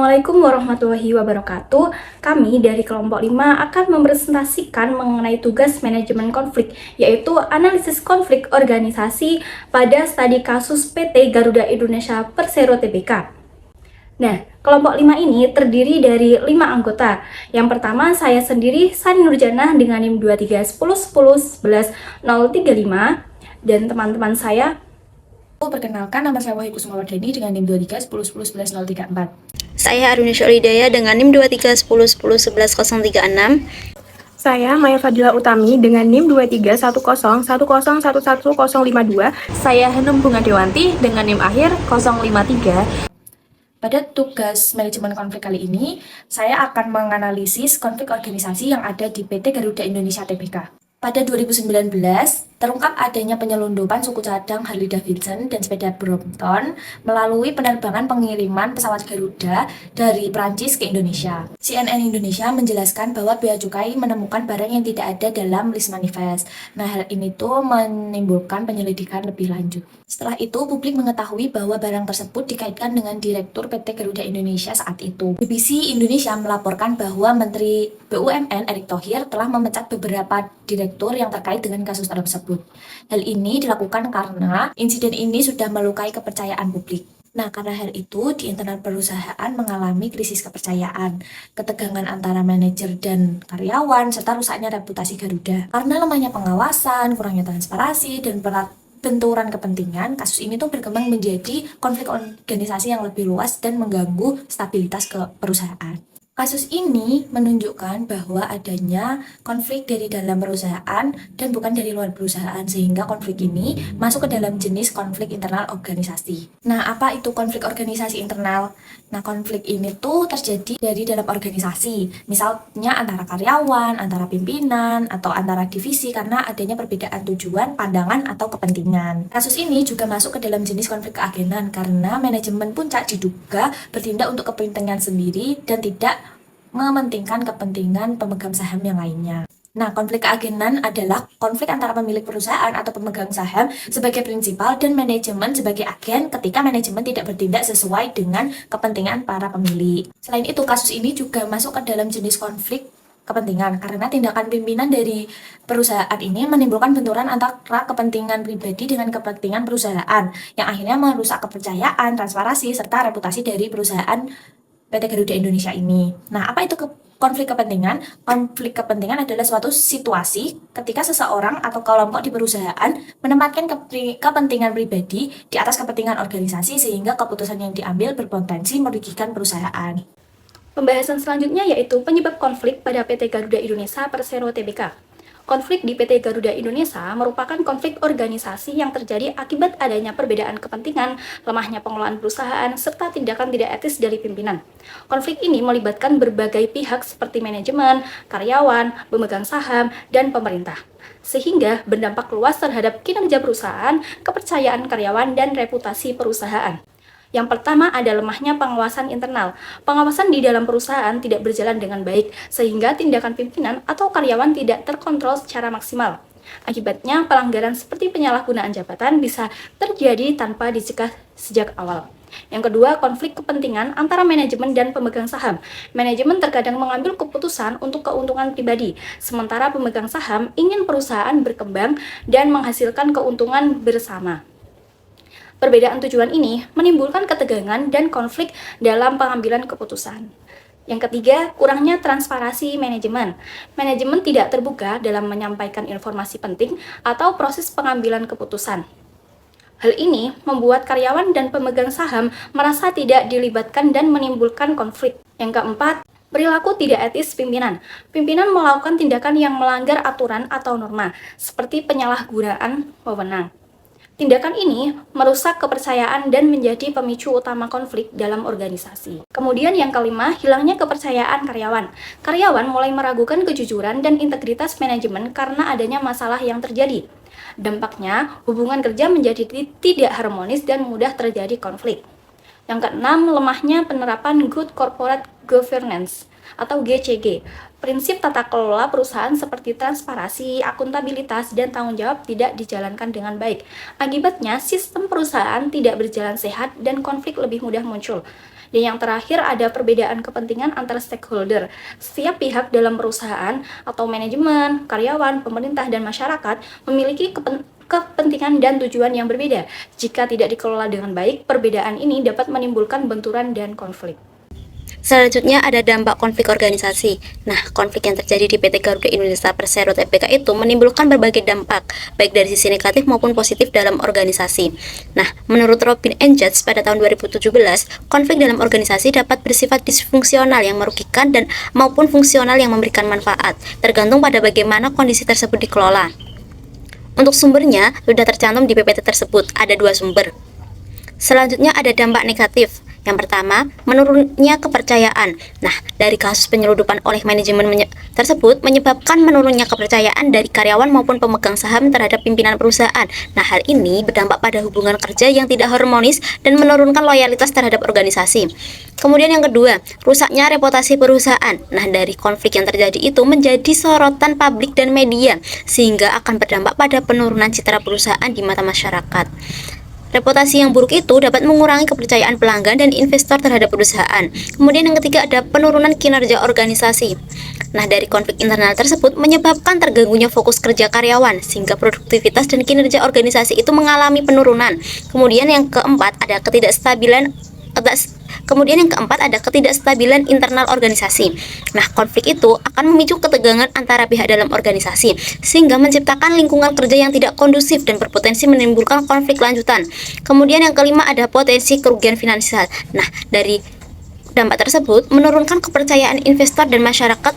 Assalamualaikum warahmatullahi wabarakatuh. Kami dari kelompok 5 akan mempresentasikan mengenai tugas manajemen konflik, yaitu analisis konflik organisasi pada studi kasus PT Garuda Indonesia Persero Tbk. Nah, kelompok 5 ini terdiri dari 5 anggota. Yang pertama, saya sendiri, Sani Nurjanah dengan NIM 231011035, dan teman-teman saya. Perkenalkan, nama saya Wahyu Kusumawardhani dengan NIM 231011034. Saya Aruni Syolidaya dengan NIM 231111036. Saya Maya Fadila Utami dengan NIM 23101011052. Saya Hanum Bunga Dewanti dengan NIM akhir 053. Pada tugas manajemen konflik kali ini, saya akan menganalisis konflik organisasi yang ada di PT Garuda Indonesia Tbk. Pada 2019, terungkap adanya penyelundupan suku cadang Harley Davidson dan sepeda Brompton melalui penerbangan pengiriman pesawat Garuda dari Prancis ke Indonesia. CNN Indonesia menjelaskan bahwa Bea Cukai menemukan barang yang tidak ada dalam list manifest. Nah, hal ini tuh menimbulkan penyelidikan lebih lanjut. Setelah itu, publik mengetahui bahwa barang tersebut dikaitkan dengan Direktur PT Garuda Indonesia saat itu. BBC Indonesia melaporkan bahwa Menteri BUMN Erick Thohir telah memecat beberapa direktur yang terkait dengan kasus tersebut. Hal ini dilakukan karena insiden ini sudah melukai kepercayaan publik. Nah, karena hal itu, di internal perusahaan mengalami krisis kepercayaan, ketegangan antara manajer dan karyawan, serta rusaknya reputasi Garuda. Karena lemahnya pengawasan, kurangnya transparansi, dan benturan kepentingan, kasus ini tuh berkembang menjadi konflik organisasi yang lebih luas dan mengganggu stabilitas ke perusahaan. Kasus ini menunjukkan bahwa adanya konflik dari dalam perusahaan dan bukan dari luar perusahaan, sehingga konflik ini masuk ke dalam jenis konflik internal organisasi. Nah, apa itu konflik organisasi internal? Nah, konflik ini tuh terjadi dari dalam organisasi, misalnya antara karyawan, antara pimpinan, atau antara divisi karena adanya perbedaan tujuan, pandangan, atau kepentingan. Kasus ini juga masuk ke dalam jenis konflik keagenan karena manajemen puncak diduga bertindak untuk kepentingan sendiri dan tidak mementingkan kepentingan pemegang saham yang lainnya. Nah, konflik keagenan adalah konflik antara pemilik perusahaan atau pemegang saham sebagai prinsipal dan manajemen sebagai agen ketika manajemen tidak bertindak sesuai dengan kepentingan para pemilik. Selain itu, kasus ini juga masuk ke dalam jenis konflik kepentingan karena tindakan pimpinan dari perusahaan ini menimbulkan benturan antara kepentingan pribadi dengan kepentingan perusahaan yang akhirnya merusak kepercayaan, transparansi, serta reputasi dari perusahaan PT Garuda Indonesia ini. Nah, apa itu konflik kepentingan? Konflik kepentingan adalah suatu situasi ketika seseorang atau kelompok di perusahaan menempatkan kepentingan pribadi di atas kepentingan organisasi sehingga keputusan yang diambil berpotensi merugikan perusahaan. Pembahasan selanjutnya yaitu penyebab konflik pada PT Garuda Indonesia Persero Tbk. Konflik di PT Garuda Indonesia merupakan konflik organisasi yang terjadi akibat adanya perbedaan kepentingan, lemahnya pengelolaan perusahaan, serta tindakan tidak etis dari pimpinan. Konflik ini melibatkan berbagai pihak seperti manajemen, karyawan, pemegang saham, dan pemerintah, sehingga berdampak luas terhadap kinerja perusahaan, kepercayaan karyawan, dan reputasi perusahaan. Yang pertama ada lemahnya pengawasan internal. Pengawasan di dalam perusahaan tidak berjalan dengan baik, sehingga tindakan pimpinan atau karyawan tidak terkontrol secara maksimal. Akibatnya, pelanggaran seperti penyalahgunaan jabatan bisa terjadi tanpa dicegah sejak awal. Yang kedua, konflik kepentingan antara manajemen dan pemegang saham. Manajemen terkadang mengambil keputusan untuk keuntungan pribadi, sementara pemegang saham ingin perusahaan berkembang dan menghasilkan keuntungan bersama. Perbedaan tujuan ini menimbulkan ketegangan dan konflik dalam pengambilan keputusan. Yang ketiga, kurangnya transparansi manajemen. Manajemen tidak terbuka dalam menyampaikan informasi penting atau proses pengambilan keputusan. Hal ini membuat karyawan dan pemegang saham merasa tidak dilibatkan dan menimbulkan konflik. Yang keempat, perilaku tidak etis pimpinan. Pimpinan melakukan tindakan yang melanggar aturan atau norma, seperti penyalahgunaan wewenang. Tindakan ini merusak kepercayaan dan menjadi pemicu utama konflik dalam organisasi. Kemudian yang kelima, hilangnya kepercayaan karyawan. Karyawan mulai meragukan kejujuran dan integritas manajemen karena adanya masalah yang terjadi. Dampaknya, hubungan kerja menjadi tidak harmonis dan mudah terjadi konflik. Yang keenam, lemahnya penerapan Good Corporate Governance atau GCG. Prinsip tata kelola perusahaan seperti transparansi, akuntabilitas, dan tanggung jawab tidak dijalankan dengan baik. Akibatnya, sistem perusahaan tidak berjalan sehat dan konflik lebih mudah muncul. Dan yang terakhir ada perbedaan kepentingan antara stakeholder. Setiap pihak dalam perusahaan atau manajemen, karyawan, pemerintah, dan masyarakat memiliki kepentingan dan tujuan yang berbeda. Jika tidak dikelola dengan baik, perbedaan ini dapat menimbulkan benturan dan konflik. Selanjutnya ada dampak konflik organisasi. Nah, konflik yang terjadi di PT Garuda Indonesia Persero Tbk itu menimbulkan berbagai dampak, baik dari sisi negatif maupun positif dalam organisasi. Nah, menurut Robin and Judge pada tahun 2017, konflik dalam organisasi dapat bersifat disfungsional yang merugikan dan maupun fungsional yang memberikan manfaat, tergantung pada bagaimana kondisi tersebut dikelola. Untuk sumbernya, sudah tercantum di PPT tersebut, ada 2 sumber. Selanjutnya ada dampak negatif. Yang pertama, menurunnya kepercayaan. Nah, dari kasus penyeludupan oleh manajemen tersebut menyebabkan menurunnya kepercayaan dari karyawan maupun pemegang saham terhadap pimpinan perusahaan. Nah, hal ini berdampak pada hubungan kerja yang tidak harmonis dan menurunkan loyalitas terhadap organisasi. Kemudian yang kedua, rusaknya reputasi perusahaan. Nah, dari konflik yang terjadi itu menjadi sorotan publik dan media, sehingga akan berdampak pada penurunan citra perusahaan di mata masyarakat. Reputasi yang buruk itu dapat mengurangi kepercayaan pelanggan dan investor terhadap perusahaan. Kemudian yang ketiga ada penurunan kinerja organisasi. Nah, dari konflik internal tersebut menyebabkan terganggunya fokus kerja karyawan, sehingga produktivitas dan kinerja organisasi itu mengalami penurunan. Kemudian yang keempat ada ketidakstabilan internal organisasi. Nah, konflik itu akan memicu ketegangan antara pihak dalam organisasi, sehingga menciptakan lingkungan kerja yang tidak kondusif dan berpotensi menimbulkan konflik lanjutan. Kemudian yang kelima ada potensi kerugian finansial. Nah, dari dampak tersebut menurunkan kepercayaan investor dan masyarakat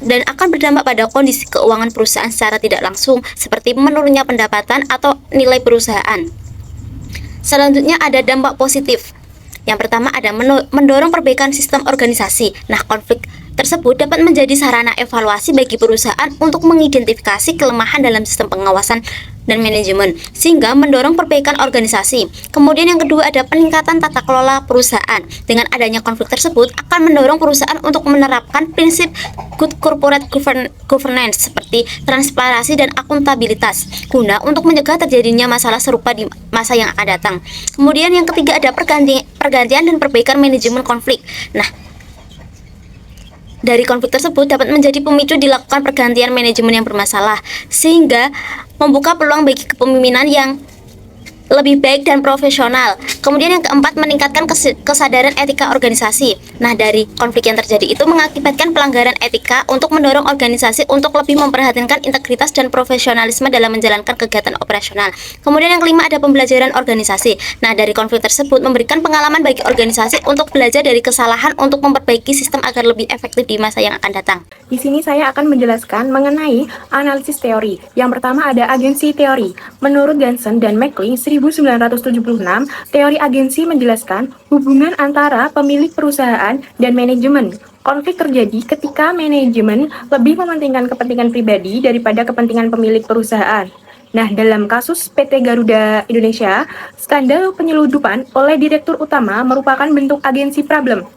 dan akan berdampak pada kondisi keuangan perusahaan secara tidak langsung, seperti menurunnya pendapatan atau nilai perusahaan. Selanjutnya ada dampak positif. Yang pertama ada mendorong perbaikan sistem organisasi. Nah, konflik tersebut dapat menjadi sarana evaluasi bagi perusahaan untuk mengidentifikasi kelemahan dalam sistem pengawasan dan manajemen, sehingga mendorong perbaikan organisasi. Kemudian yang kedua ada peningkatan tata kelola perusahaan. Dengan adanya konflik tersebut akan mendorong perusahaan untuk menerapkan prinsip good corporate governance seperti transparansi dan akuntabilitas, guna untuk mencegah terjadinya masalah serupa di masa yang akan datang. Kemudian yang ketiga ada pergantian dan perbaikan manajemen konflik. Nah, dari konflik tersebut dapat menjadi pemicu dilakukan pergantian manajemen yang bermasalah, sehingga membuka peluang bagi kepemimpinan yang lebih baik dan profesional. Kemudian yang keempat meningkatkan kesadaran etika organisasi. Nah, dari konflik yang terjadi itu mengakibatkan pelanggaran etika untuk mendorong organisasi untuk lebih memperhatikan integritas dan profesionalisme dalam menjalankan kegiatan operasional. Kemudian yang kelima ada pembelajaran organisasi. Nah, dari konflik tersebut memberikan pengalaman bagi organisasi untuk belajar dari kesalahan untuk memperbaiki sistem agar lebih efektif di masa yang akan datang. Di sini saya akan menjelaskan mengenai analisis teori. Yang pertama ada agensi teori. Menurut Ganson dan McLean 1976, teori agensi menjelaskan hubungan antara pemilik perusahaan dan manajemen. Konflik terjadi ketika manajemen lebih mementingkan kepentingan pribadi daripada kepentingan pemilik perusahaan. Nah, dalam kasus PT Garuda Indonesia, skandal penyeludupan oleh direktur utama merupakan bentuk agensi problem,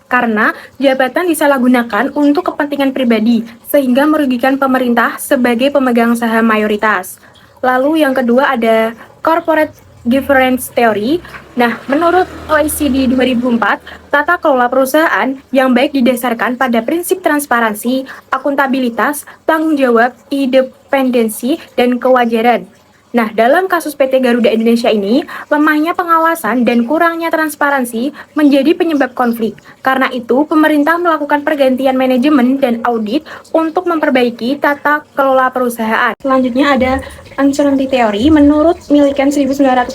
karena jabatan disalahgunakan untuk kepentingan pribadi, sehingga merugikan pemerintah sebagai pemegang saham mayoritas. Lalu yang kedua ada corporate governance theory. Nah, menurut OECD 2004, tata kelola perusahaan yang baik didasarkan pada prinsip transparansi, akuntabilitas, tanggung jawab, independensi, dan kewajaran. Nah, dalam kasus PT Garuda Indonesia ini, lemahnya pengawasan dan kurangnya transparansi menjadi penyebab konflik. Karena itu, pemerintah melakukan pergantian manajemen dan audit untuk memperbaiki tata kelola perusahaan. Selanjutnya ada uncertainty theory. Menurut Millikan 1987,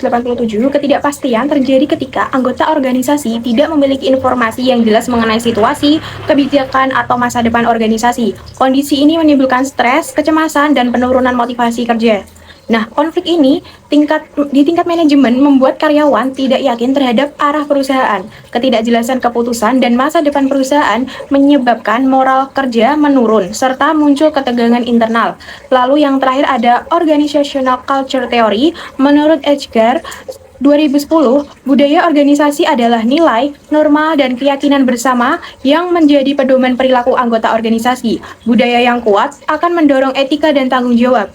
ketidakpastian terjadi ketika anggota organisasi tidak memiliki informasi yang jelas mengenai situasi, kebijakan, atau masa depan organisasi. Kondisi ini menimbulkan stres, kecemasan, dan penurunan motivasi kerja. Nah, konflik ini di tingkat manajemen membuat karyawan tidak yakin terhadap arah perusahaan. Ketidakjelasan keputusan dan masa depan perusahaan menyebabkan moral kerja menurun, serta muncul ketegangan internal. Lalu yang terakhir ada organizational culture theory. Menurut Edgar 2010, budaya organisasi adalah nilai, norma, dan keyakinan bersama yang menjadi pedoman perilaku anggota organisasi. Budaya yang kuat akan mendorong etika dan tanggung jawab.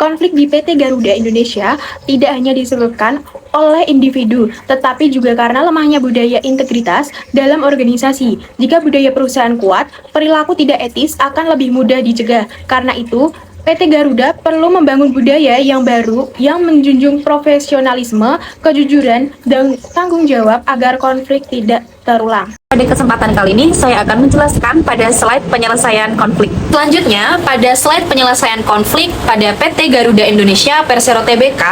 konflik di PT Garuda Indonesia tidak hanya disebabkan oleh individu, tetapi juga karena lemahnya budaya integritas dalam organisasi. Jika budaya perusahaan kuat, perilaku tidak etis akan lebih mudah dicegah. Karena itu, PT Garuda perlu membangun budaya yang baru yang menjunjung profesionalisme, kejujuran, dan tanggung jawab agar konflik tidak terulang. Pada kesempatan kali ini, saya akan menjelaskan pada slide penyelesaian konflik. Selanjutnya, pada slide penyelesaian konflik pada PT Garuda Indonesia Persero Tbk,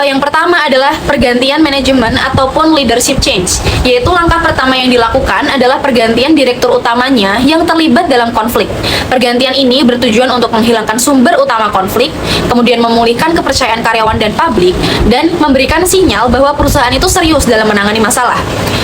yang pertama adalah pergantian manajemen ataupun leadership change, yaitu langkah pertama yang dilakukan adalah pergantian direktur utamanya yang terlibat dalam konflik. Pergantian ini bertujuan untuk menghilangkan sumber utama konflik, kemudian memulihkan kepercayaan karyawan dan publik, dan memberikan sinyal bahwa perusahaan itu serius dalam menangani masalah.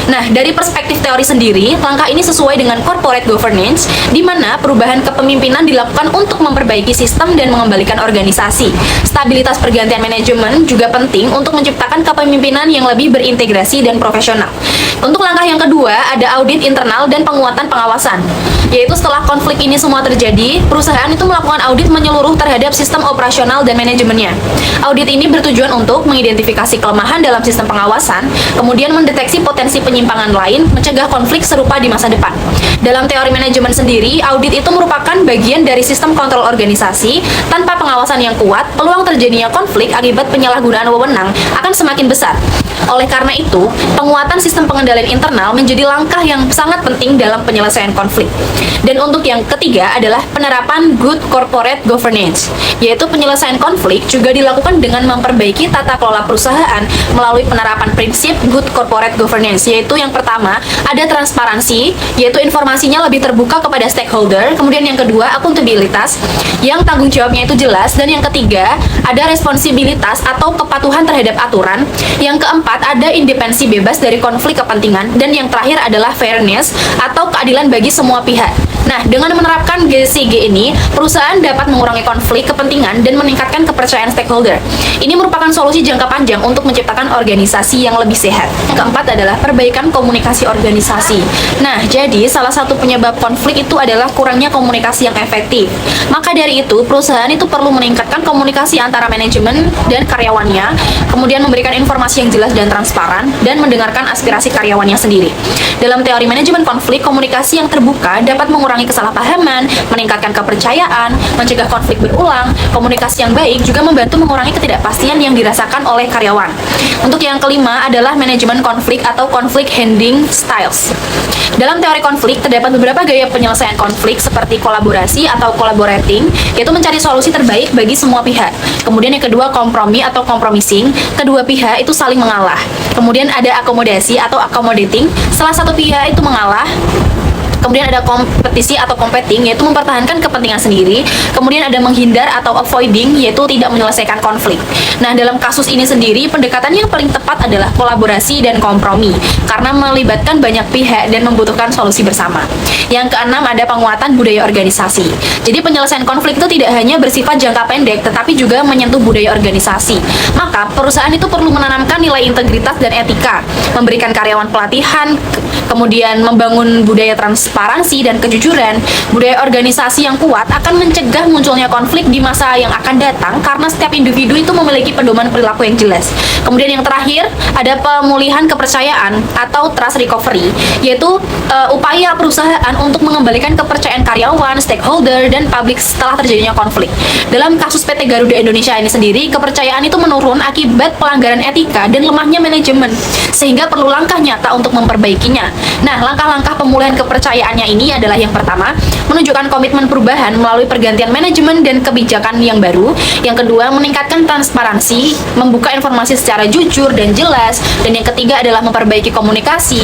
Nah, dari perspektif teori sendiri, langkah ini sesuai dengan corporate governance, di mana perubahan kepemimpinan dilakukan untuk memperbaiki sistem dan mengembalikan organisasi. Stabilitas pergantian manajemen juga penting untuk menciptakan kepemimpinan yang lebih berintegrasi dan profesional. Untuk langkah yang kedua, ada audit internal dan penguatan pengawasan, yaitu setelah konflik ini semua terjadi, perusahaan itu melakukan audit menyeluruh terhadap sistem operasional dan manajemennya. Audit ini bertujuan untuk mengidentifikasi kelemahan dalam sistem pengawasan, kemudian mendeteksi potensi penyimpangan lain, mencegah konflik serupa di masa depan. Dalam teori manajemen sendiri, audit itu merupakan bagian dari sistem kontrol organisasi. Tanpa pengawasan yang kuat, peluang terjadinya konflik akibat penyalahgunaan wewenang akan semakin besar. Oleh karena itu, penguatan sistem pengendalian internal menjadi langkah yang sangat penting dalam penyelesaian konflik. Dan untuk yang ketiga adalah penerapan good corporate governance, yaitu penyelesaian konflik juga dilakukan dengan memperbaiki tata kelola perusahaan melalui penerapan prinsip good corporate governance, yaitu yang pertama ada transparansi, yaitu informasinya lebih terbuka kepada stakeholder. Kemudian yang kedua, akuntabilitas, yang tanggung jawabnya itu jelas. Dan yang ketiga, ada responsibilitas atau kepatuhan terhadap aturan. Yang keempat, ada independensi bebas dari konflik kepentingan. Dan yang terakhir adalah fairness atau keadilan bagi semua pihak. Nah, dengan menerapkan GCG ini, perusahaan dapat mengurangi konflik kepentingan dan meningkatkan kepercayaan stakeholder. Ini merupakan solusi jangka panjang untuk menciptakan organisasi yang lebih sehat. Yang keempat adalah perbaikan komunikasi organisasi. Nah, jadi salah satu penyebab konflik itu adalah kurangnya komunikasi yang efektif. Maka dari itu, perusahaan itu perlu meningkatkan komunikasi antara manajemen dan karyawannya, kemudian memberikan informasi yang jelas dan transparan, dan mendengarkan aspirasi karyawannya sendiri. Dalam teori manajemen konflik, komunikasi yang terbuka dapat mengurangi kesalahpahaman, meningkatkan kepercayaan, mencegah konflik berulang. Komunikasi yang baik juga membantu mengurangi ketidakpastian yang dirasakan oleh karyawan. Untuk yang kelima adalah manajemen konflik atau conflict handling styles. Dalam teori konflik, terdapat beberapa gaya penyelesaian konflik seperti kolaborasi atau collaborating, yaitu mencari solusi terbaik bagi semua pihak. Kemudian yang kedua, kompromi atau compromising, kedua pihak itu saling mengalah. Kemudian ada akomodasi atau accommodating, salah satu pihak itu mengalah. Kemudian ada kompetisi atau competing, yaitu mempertahankan kepentingan sendiri. Kemudian ada menghindar atau avoiding, yaitu tidak menyelesaikan konflik. Nah, dalam kasus ini sendiri, pendekatan yang paling tepat adalah kolaborasi dan kompromi, karena melibatkan banyak pihak dan membutuhkan solusi bersama. Yang keenam, ada penguatan budaya organisasi. Jadi penyelesaian konflik itu tidak hanya bersifat jangka pendek, tetapi juga menyentuh budaya organisasi. Maka, perusahaan itu perlu menanamkan nilai integritas dan etika, memberikan karyawan pelatihan, kemudian membangun budaya transparansi dan kejujuran. Budaya organisasi yang kuat akan mencegah munculnya konflik di masa yang akan datang karena setiap individu itu memiliki pedoman perilaku yang jelas. Kemudian yang terakhir, ada pemulihan kepercayaan atau trust recovery, yaitu upaya perusahaan untuk mengembalikan kepercayaan karyawan, stakeholder, dan publik setelah terjadinya konflik. Dalam kasus PT Garuda Indonesia ini sendiri, kepercayaan itu menurun akibat pelanggaran etika dan lemahnya manajemen, sehingga perlu langkah nyata untuk memperbaikinya. Nah, langkah-langkah pemulihan kepercayaannya ini adalah yang pertama, menunjukkan komitmen perubahan melalui pergantian manajemen dan kebijakan yang baru. Yang kedua, meningkatkan transparansi, membuka informasi secara jujur dan jelas. Dan yang ketiga adalah memperbaiki komunikasi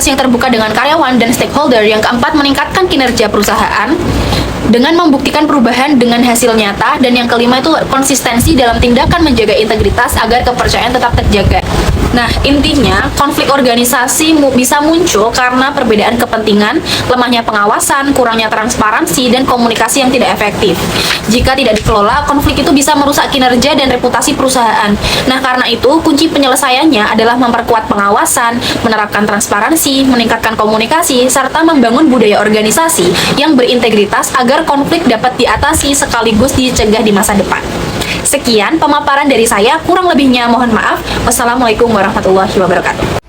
yang terbuka dengan karyawan dan stakeholder. Yang keempat, meningkatkan kinerja perusahaan dengan membuktikan perubahan dengan hasil nyata. Dan yang kelima itu konsistensi dalam tindakan menjaga integritas agar kepercayaan tetap terjaga. Nah, intinya konflik organisasi bisa muncul karena perbedaan kepentingan, lemahnya pengawasan, kurangnya transparansi, dan komunikasi yang tidak efektif. Jika tidak dikelola, konflik itu bisa merusak kinerja dan reputasi perusahaan. Nah, karena itu kunci penyelesaiannya adalah memperkuat pengawasan, menerapkan transparansi, meningkatkan komunikasi, serta membangun budaya organisasi yang berintegritas agar agar konflik dapat diatasi sekaligus dicegah di masa depan. Sekian pemaparan dari saya, kurang lebihnya mohon maaf. Wassalamualaikum warahmatullahi wabarakatuh.